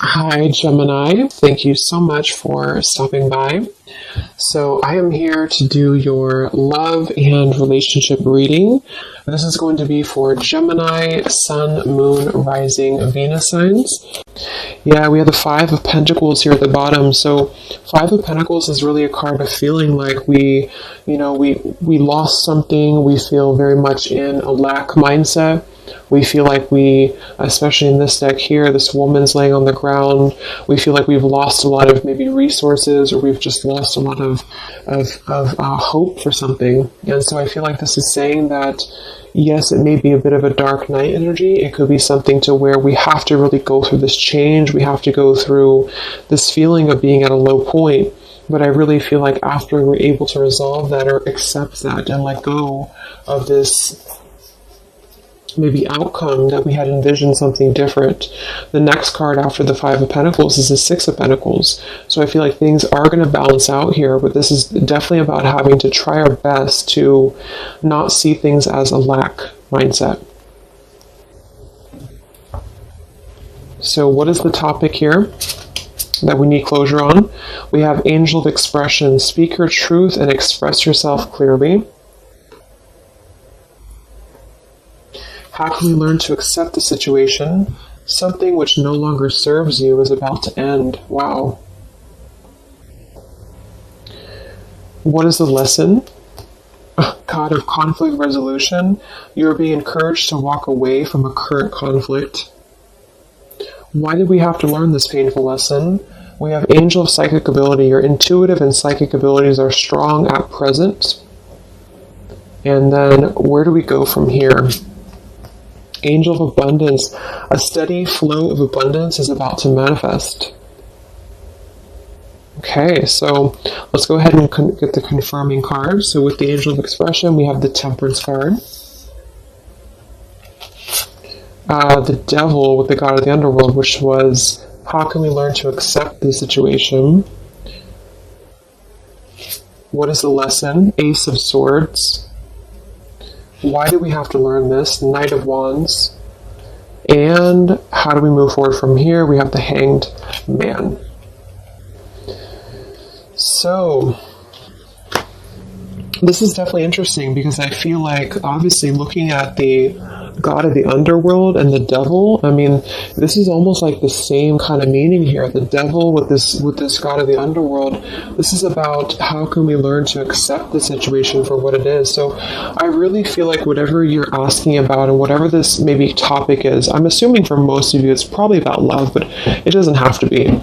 Hi, Gemini. Thank you so much for stopping by. So, I am here to do your love and relationship reading. This is going to be for Gemini, Sun, Moon, Rising, Venus signs. Yeah, we have the Five of Pentacles here at the bottom. So, Five of Pentacles is really a card of feeling like we lost something. We feel very much in a lack mindset. We feel like we, especially in this deck here, this woman's laying on the ground. We feel like we've lost a lot of maybe resources, or we've just lost a lot of hope for something. And so I feel like this is saying that, yes, it may be a bit of a dark night energy. It could be something to where we have to really go through this change. We have to go through this feeling of being at a low point. But I really feel like after we're able to resolve that or accept that and let go of this maybe outcome that we had envisioned something different. The next card after the Five of Pentacles is the Six of Pentacles. So I feel like things are going to balance out here, but this is definitely about having to try our best to not see things as a lack mindset. So what is the topic here that we need closure on? We have Angel of Expression. Speak your truth and express yourself clearly. How can we learn to accept the situation? Something which no longer serves you is about to end. Wow. What is the lesson? God of conflict resolution. You are being encouraged to walk away from a current conflict. Why did we have to learn this painful lesson? We have Angel of Psychic Ability. Your intuitive and psychic abilities are strong at present. And then where do we go from here? Angel of Abundance. A steady flow of abundance is about to manifest. Okay, so let's go ahead and get the confirming card. So with the Angel of Expression, we have the Temperance card. The Devil with the God of the Underworld, which was, how can we learn to accept the situation? What is the lesson? Ace of Swords. Why do we have to learn this? Knight of Wands. And how do we move forward from here? We have the Hanged Man. So, this is definitely interesting because I feel like, obviously, looking at the God of the Underworld and the Devil, I mean, this is almost like the same kind of meaning here. The Devil with this God of the Underworld, this is about how can we learn to accept the situation for what it is. So I really feel like whatever you're asking about and whatever this maybe topic is, I'm assuming for most of you it's probably about love, but it doesn't have to be.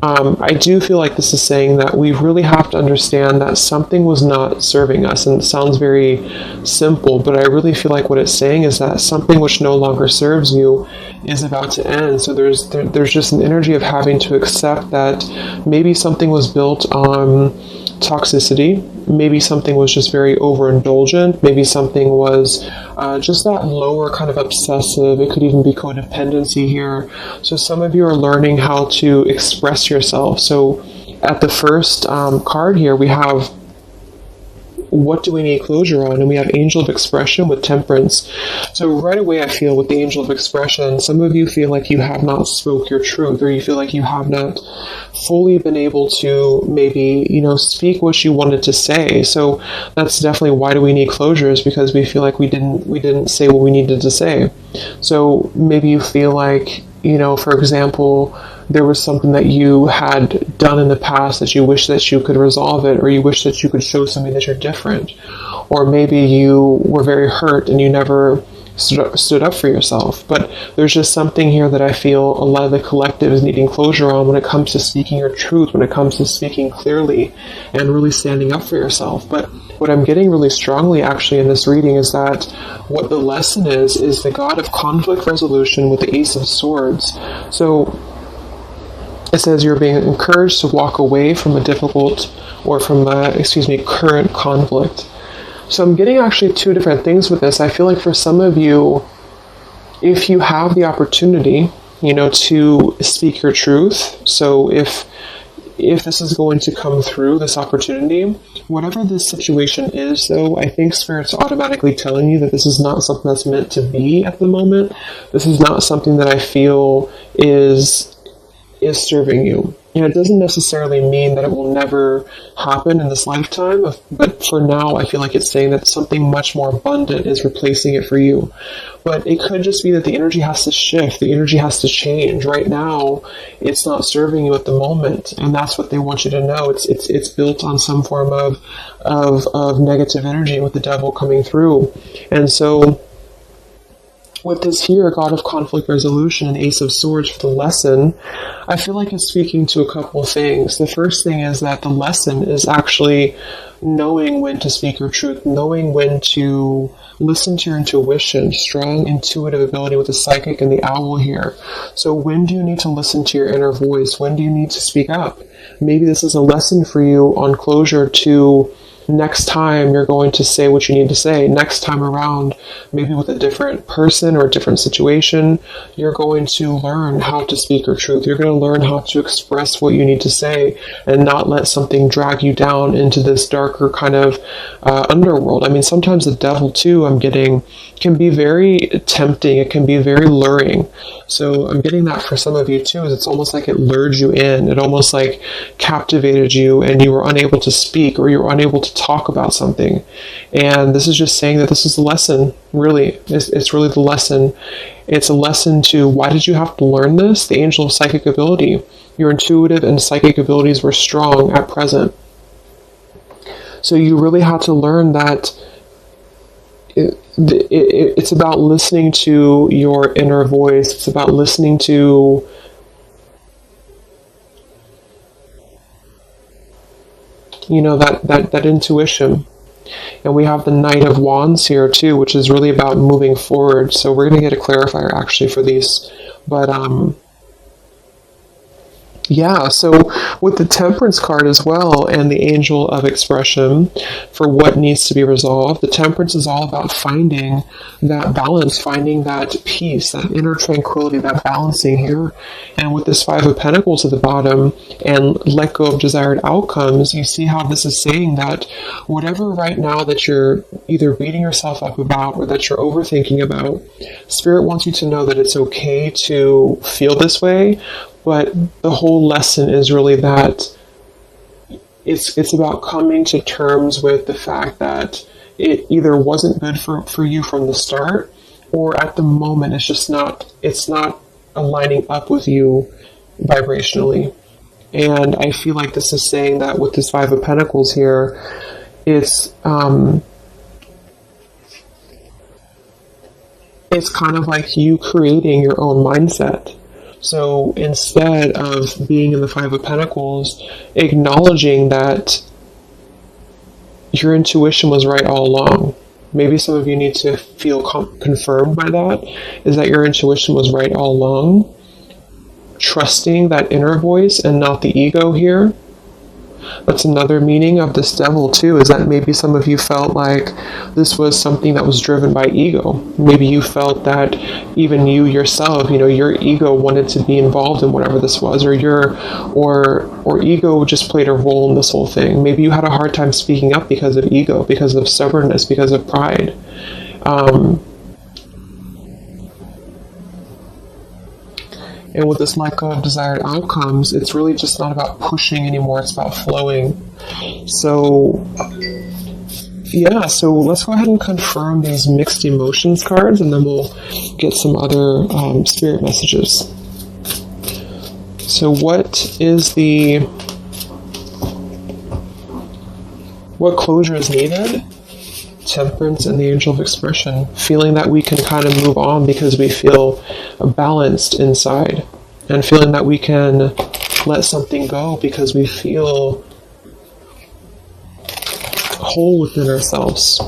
I do feel like this is saying that we really have to understand that something was not serving us, and it sounds very simple, but I really feel like what it's saying is that something which no longer serves you is about to end. So there's just an energy of having to accept that maybe something was built on toxicity, maybe something was just very overindulgent, maybe something was just that lower kind of obsessive. It could even be codependency here. So some of you are learning how to express yourself. So at the first card here, we have what do we need closure on? And we have Angel of Expression with Temperance. So right away I feel with the Angel of Expression, some of you feel like you have not spoke your truth, or you feel like you have not fully been able to maybe, speak what you wanted to say. So that's definitely why do we need closure, is because we feel like we didn't say what we needed to say. So maybe you feel like, for example, there was something that you had done in the past that you wish that you could resolve it, or you wish that you could show something that you're different. Or maybe you were very hurt and you never stood up for yourself. But there's just something here that I feel a lot of the collective is needing closure on when it comes to speaking your truth, when it comes to speaking clearly and really standing up for yourself. But what I'm getting really strongly actually in this reading is that what the lesson is the God of conflict resolution with the Ace of Swords. So it says you're being encouraged to walk away from a difficult or from current conflict. So I'm getting actually two different things with this. I feel like for some of you, if you have the opportunity, to speak your truth. So if this is going to come through, this opportunity, whatever this situation is, though, I think Spirit's automatically telling you that this is not something that's meant to be at the moment. This is not something that I feel is is serving you. And it doesn't necessarily mean that it will never happen in this lifetime, but for now, I feel like it's saying that something much more abundant is replacing it for you. But it could just be that the energy has to shift, the energy has to change. Right now, it's not serving you at the moment, and that's what they want you to know. It's built on some form of negative energy with the devil coming through. And so with this here, God of Conflict Resolution and Ace of Swords for the lesson, I feel like it's speaking to a couple of things. The first thing is that the lesson is actually knowing when to speak your truth, knowing when to listen to your intuition, strong intuitive ability with the psychic and the owl here. So when do you need to listen to your inner voice? When do you need to speak up? Maybe this is a lesson for you on closure to next time you're going to say what you need to say. Next time around, maybe with a different person or a different situation, you're going to learn how to speak your truth. You're going to learn how to express what you need to say and not let something drag you down into this darker kind of underworld. I mean, sometimes the devil too, I'm getting, can be very tempting. It can be very luring. So I'm getting that for some of you too, is it's almost like it lured you in. It almost like captivated you and you were unable to speak or you were unable to talk about something. And this is just saying that this is the lesson, really. It's really the lesson. It's a lesson to why did you have to learn this? The angel of psychic ability. Your intuitive and psychic abilities were strong at present. So you really had to learn that it's about listening to your inner voice. It's about listening to that intuition. And we have the Knight of Wands here too, which is really about moving forward. So we're going to get a clarifier actually for these. But yeah, so with the Temperance card as well and the Angel of Expression for what needs to be resolved, the Temperance is all about finding that balance, finding that peace, that inner tranquility, that balancing here. And with this Five of Pentacles at the bottom and let go of desired outcomes, you see how this is saying that whatever right now that you're either beating yourself up about or that you're overthinking about, Spirit wants you to know that it's okay to feel this way. But the whole lesson is really that it's about coming to terms with the fact that it either wasn't good for you from the start, or at the moment it's not aligning up with you vibrationally. And I feel like this is saying that with this Five of Pentacles here, it's kind of like you creating your own mindset. So instead of being in the Five of Pentacles, acknowledging that your intuition was right all along. Maybe some of you need to feel confirmed by that, is that your intuition was right all along. Trusting that inner voice and not the ego here. That's another meaning of this devil too, is that maybe some of you felt like this was something that was driven by ego. Maybe you felt that even you yourself, your ego wanted to be involved in whatever this was, or ego just played a role in this whole thing. Maybe you had a hard time speaking up because of ego, because of stubbornness, because of pride. And with this let go of desired outcomes, it's really just not about pushing anymore, it's about flowing. So, yeah, so let's go ahead and confirm these mixed emotions cards, and then we'll get some other spirit messages. So what closure is needed? Temperance and the Angel of Expression, feeling that we can kind of move on because we feel balanced inside, and feeling that we can let something go because we feel whole within ourselves.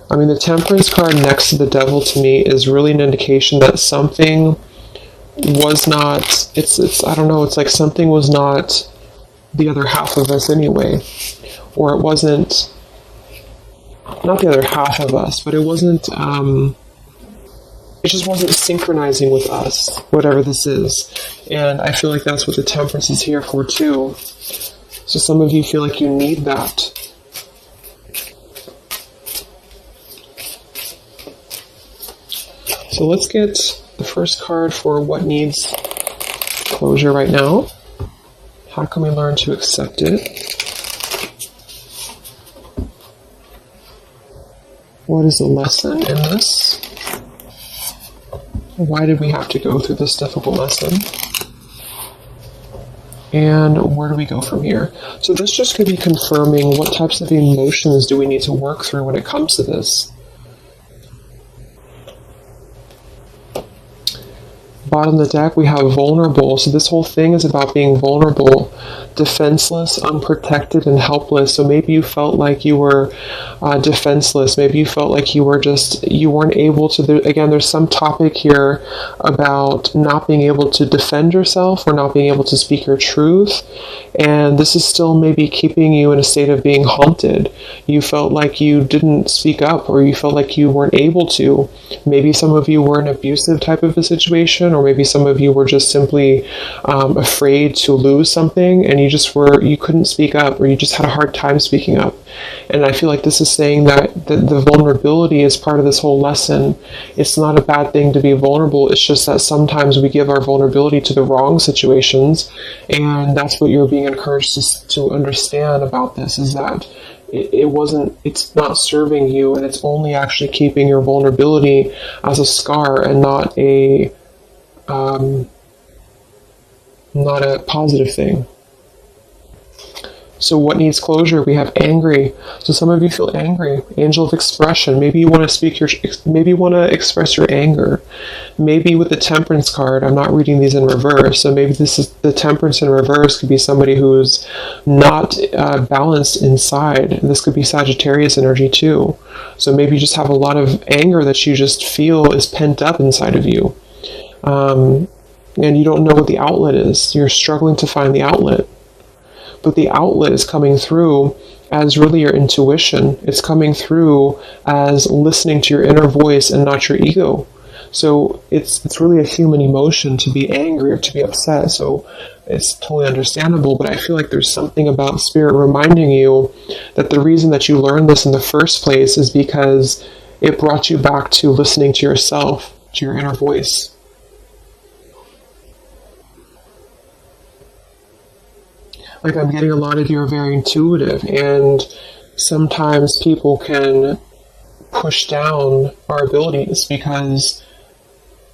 I mean, the Temperance card next to the Devil to me is really an indication that something was not, I don't know, it's like something was not the other half of us anyway, or it wasn't, not the other half of us, but it wasn't, it just wasn't synchronizing with us, whatever this is. And I feel like that's what the Temperance is here for too. So some of you feel like you need that. So let's get the first card for what needs closure right now? How can we learn to accept it? What is the lesson in this? Why did we have to go through this difficult lesson? And where do we go from here? So this just could be confirming what types of emotions do we need to work through when it comes to this. Bottom of the deck, we have vulnerable. So this whole thing is about being vulnerable, defenseless, unprotected, and helpless. So maybe you felt like you were defenseless. Maybe you felt like you weren't able to. Again, there's some topic here about not being able to defend yourself or not being able to speak your truth. And this is still maybe keeping you in a state of being haunted. You felt like you didn't speak up, or you felt like you weren't able to. Maybe some of you were in an abusive type of a situation, or maybe some of you were just simply afraid to lose something, and you couldn't speak up, or you just had a hard time speaking up. And I feel like this is saying that the vulnerability is part of this whole lesson. It's not a bad thing to be vulnerable. It's just that sometimes we give our vulnerability to the wrong situations, and that's what you're being encouraged to understand about this, is that it's not serving you, and it's only actually keeping your vulnerability as a scar and not a positive thing. So what needs closure? We have angry. So some of you feel angry. Angel of expression. Maybe you want to express your anger. Maybe with the Temperance card, I'm not reading these in reverse. So maybe this is the Temperance in reverse. Could be somebody who's not balanced inside. This could be Sagittarius energy too. So maybe you just have a lot of anger that you just feel is pent up inside of you. And you don't know what the outlet is. You're struggling to find the outlet. But the outlet is coming through as really your intuition. It's coming through as listening to your inner voice and not your ego. So it's really a human emotion to be angry or to be upset. So it's totally understandable, but I feel like there's something about Spirit reminding you that the reason that you learned this in the first place is because it brought you back to listening to yourself, to your inner voice. Like, I'm getting a lot of you are very intuitive, and sometimes people can push down our abilities because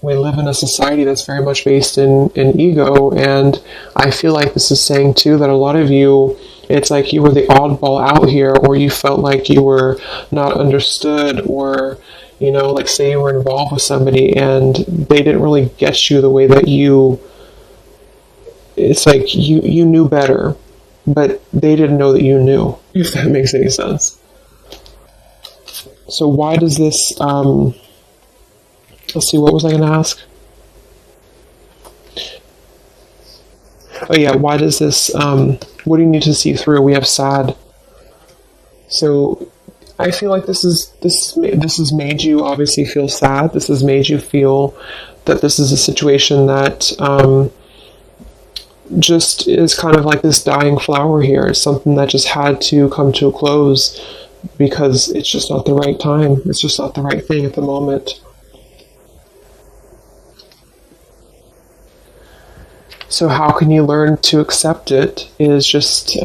we live in a society that's very much based in ego. And I feel like this is saying too that a lot of you, it's like you were the oddball out here, or you felt like you were not understood, or like say you were involved with somebody and they didn't really get you the way that it's like you knew better, but they didn't know that you knew, if that makes any sense. So why does this, let's see, what was I going to ask? Oh yeah, why does this, what do you need to see through? We have sad. So I feel like this has made you obviously feel sad. This has made you feel that this is a situation that just is kind of like this dying flower here. It's something that just had to come to a close because it's just not the right time. It's just not the right thing at the moment. So how can you learn to accept it is just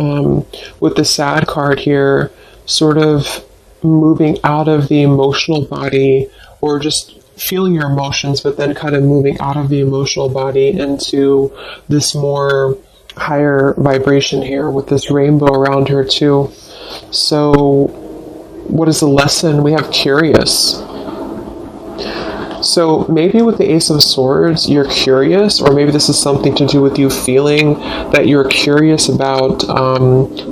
with the sad card here, sort of moving out of the emotional body, or just feeling your emotions, but then kind of moving out of the emotional body into this more higher vibration here with this rainbow around her too. So what is the lesson? We have curious. So maybe with the Ace of Swords, you're curious, or maybe this is something to do with you feeling that you're curious about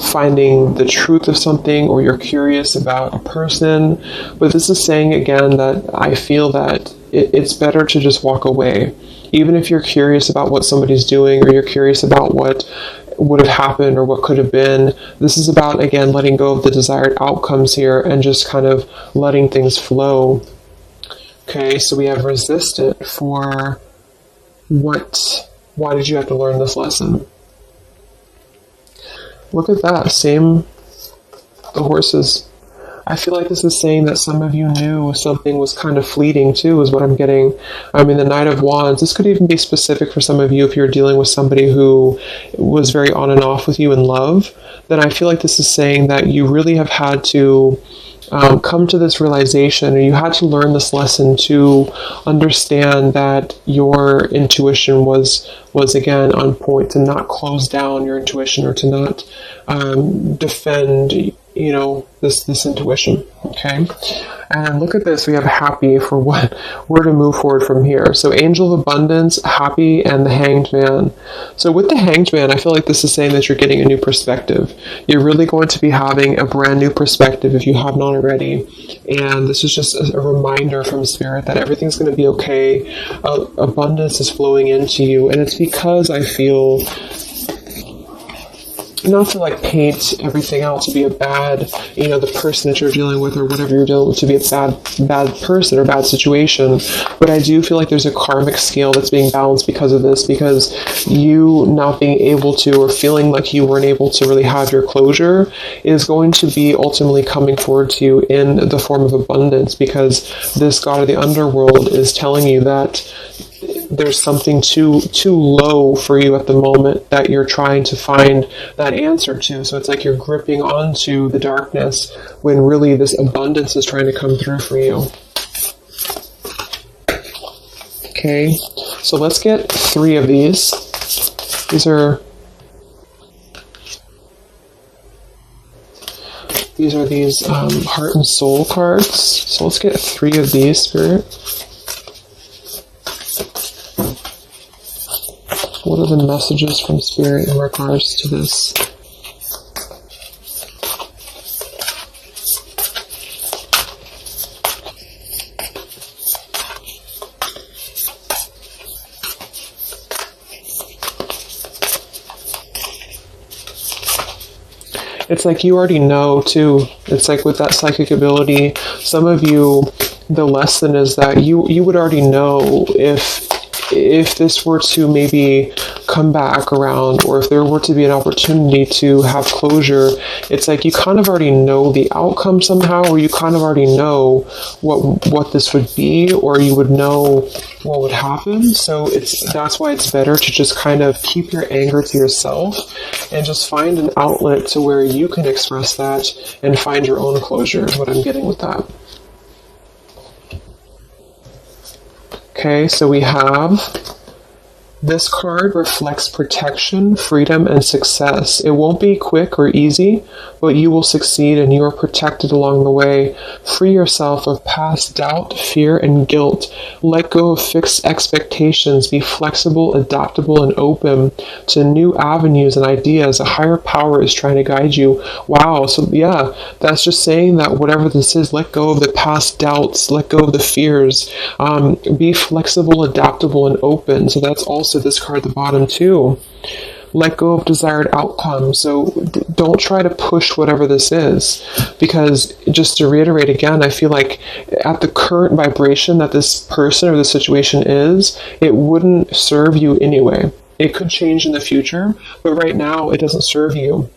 finding the truth of something, or you're curious about a person. But this is saying again that I feel that it's better to just walk away. Even if you're curious about what somebody's doing, or you're curious about what would have happened or what could have been, this is about, again, letting go of the desired outcomes here and just kind of letting things flow. Okay, so we have resistant for why did you have to learn this lesson? Look at that, same, the horses. I feel like this is saying that some of you knew something was kind of fleeting too, is what I'm getting. I mean, the Knight of Wands, this could even be specific for some of you if you're dealing with somebody who was very on and off with you in love. Then I feel like this is saying that you really have had to come to this realization, or you had to learn this lesson to understand that your intuition was again on point, to not close down your intuition, or to not defend, you know, this intuition. Okay, and look at this. We have happy for what we're to move forward from here. So angel of abundance, happy, and the hanged man. So with the hanged man, I feel like this is saying that you're getting a new perspective. You're really going to be having a brand new perspective if you have not already. And this is just a reminder from Spirit that everything's going to be okay. Abundance is flowing into you. And it's because I feel, not to like paint everything else to be a bad, you know, the person that you're dealing with or whatever you're dealing with to be a bad person or bad situation, but I do feel like there's a karmic scale that's being balanced because of this, because you not being able to, or feeling like you weren't able to really have your closure, is going to be ultimately coming forward to you in the form of abundance, because this god of the underworld is telling you that there's something too low for you at the moment that you're trying to find that answer to. So it's like you're gripping onto the darkness when really this abundance is trying to come through for you. Okay, so let's get 3 of these. These are heart and soul cards. So let's get 3 of these, Spirit. What are the messages from Spirit in regards to this? It's like you already know too. It's like with that psychic ability, some of you, the lesson is that you would already know if this were to maybe come back around, or if there were to be an opportunity to have closure. It's like you kind of already know the outcome somehow, or you kind of already know what this would be, or you would know what would happen. So that's why it's better to just kind of keep your anger to yourself and just find an outlet to where you can express that and find your own closure, is what I'm getting with that. Okay, so we have this card reflects protection, freedom, and success. It won't be quick or easy, but you will succeed and you are protected along the way. Free yourself of past doubt, fear, and guilt. Let go of fixed expectations. Be flexible, adaptable, and open to new avenues and ideas. A higher power is trying to guide you. Wow, so yeah, that's just saying that whatever this is, let go of the past doubts, let go of the fears. Be flexible, adaptable, and open. So that's also this card at the bottom too. Let go of desired outcomes. So don't try to push whatever this is, because just to reiterate again, I feel like at the current vibration that this person or this situation is, it wouldn't serve you anyway. It could change in the future, but right now it doesn't serve you.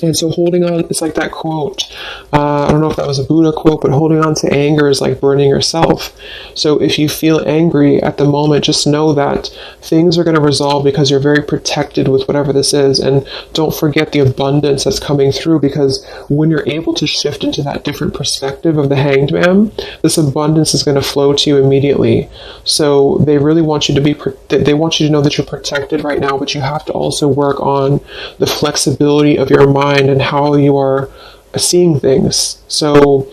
And so holding on, it's like that quote, I don't know if that was a Buddha quote, but holding on to anger is like burning yourself. So if you feel angry at the moment, just know that things are going to resolve because you're very protected with whatever this is. And don't forget the abundance that's coming through, because when you're able to shift into that different perspective of the Hanged Man, this abundance is going to flow to you immediately. So they really want you to they want you to know that you're protected right now, but you have to also work on the flexibility of your mind and how you are seeing things. So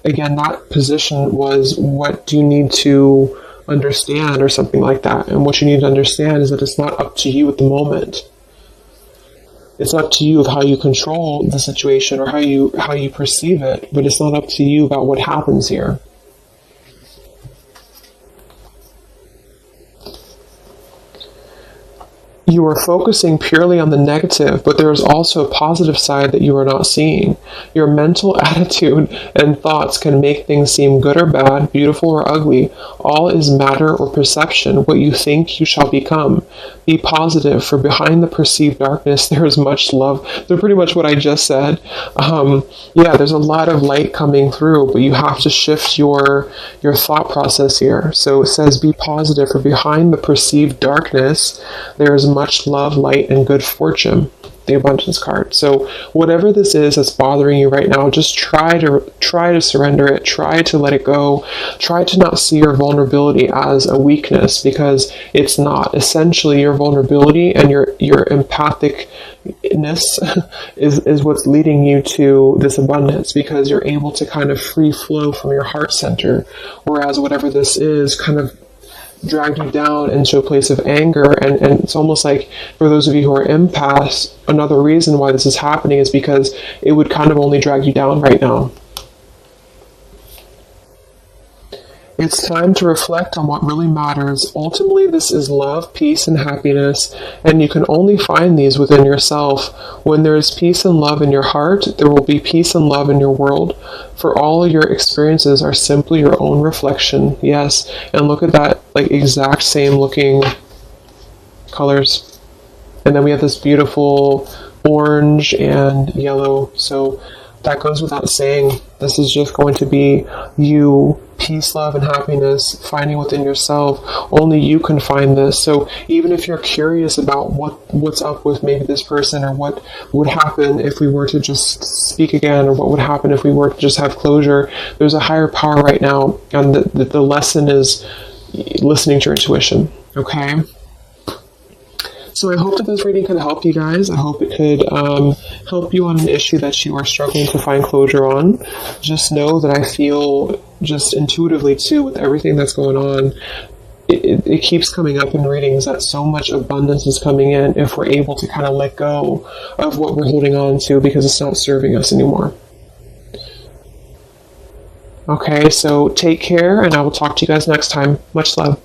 again, that position was, what do you need to understand, or something like that. And what you need to understand is that it's not up to you at the moment. It's up to you of how you control the situation, or how you perceive it, but it's not up to you about what happens here. you are focusing purely on the negative, but there is also a positive side that you are not seeing. Your mental attitude and thoughts can make things seem good or bad, beautiful or ugly. All is matter or perception. What you think, you shall become. Be positive, for behind the perceived darkness, there is much love. So pretty much what I just said. Yeah, there's a lot of light coming through, but you have to shift your thought process here. So it says, be positive, for behind the perceived darkness, there is much love, light, and good fortune. The abundance card. So whatever this is that's bothering you right now, just try to surrender it, try to let it go, try to not see your vulnerability as a weakness, because it's not. Essentially, your vulnerability and your empathicness is what's leading you to this abundance, because you're able to kind of free flow from your heart center, whereas whatever this is kind of dragged you down into a place of anger. And it's almost like, for those of you who are empaths, another reason why this is happening is because it would kind of only drag you down right now. It's time to reflect on what really matters. Ultimately, this is love, peace, and happiness, and you can only find these within yourself. When there is peace and love in your heart, there will be peace and love in your world. For all your experiences are simply your own reflection. Yes, and look at that, like exact same looking colors. And then we have this beautiful orange and yellow. So that goes without saying. This is just going to be you, peace, love, and happiness, finding within yourself. Only you can find this. So even if you're curious about what's up with maybe this person, or what would happen if we were to just speak again, or what would happen if we were to just have closure, there's a higher power right now, and the lesson is listening to your intuition. Okay? So I hope that this reading could help you guys. I hope it could help you on an issue that you are struggling to find closure on. Just know that I feel just intuitively too, with everything that's going on, it keeps coming up in readings that so much abundance is coming in if we're able to kind of let go of what we're holding on to, because it's not serving us anymore. Okay, so take care, and I will talk to you guys next time. Much love.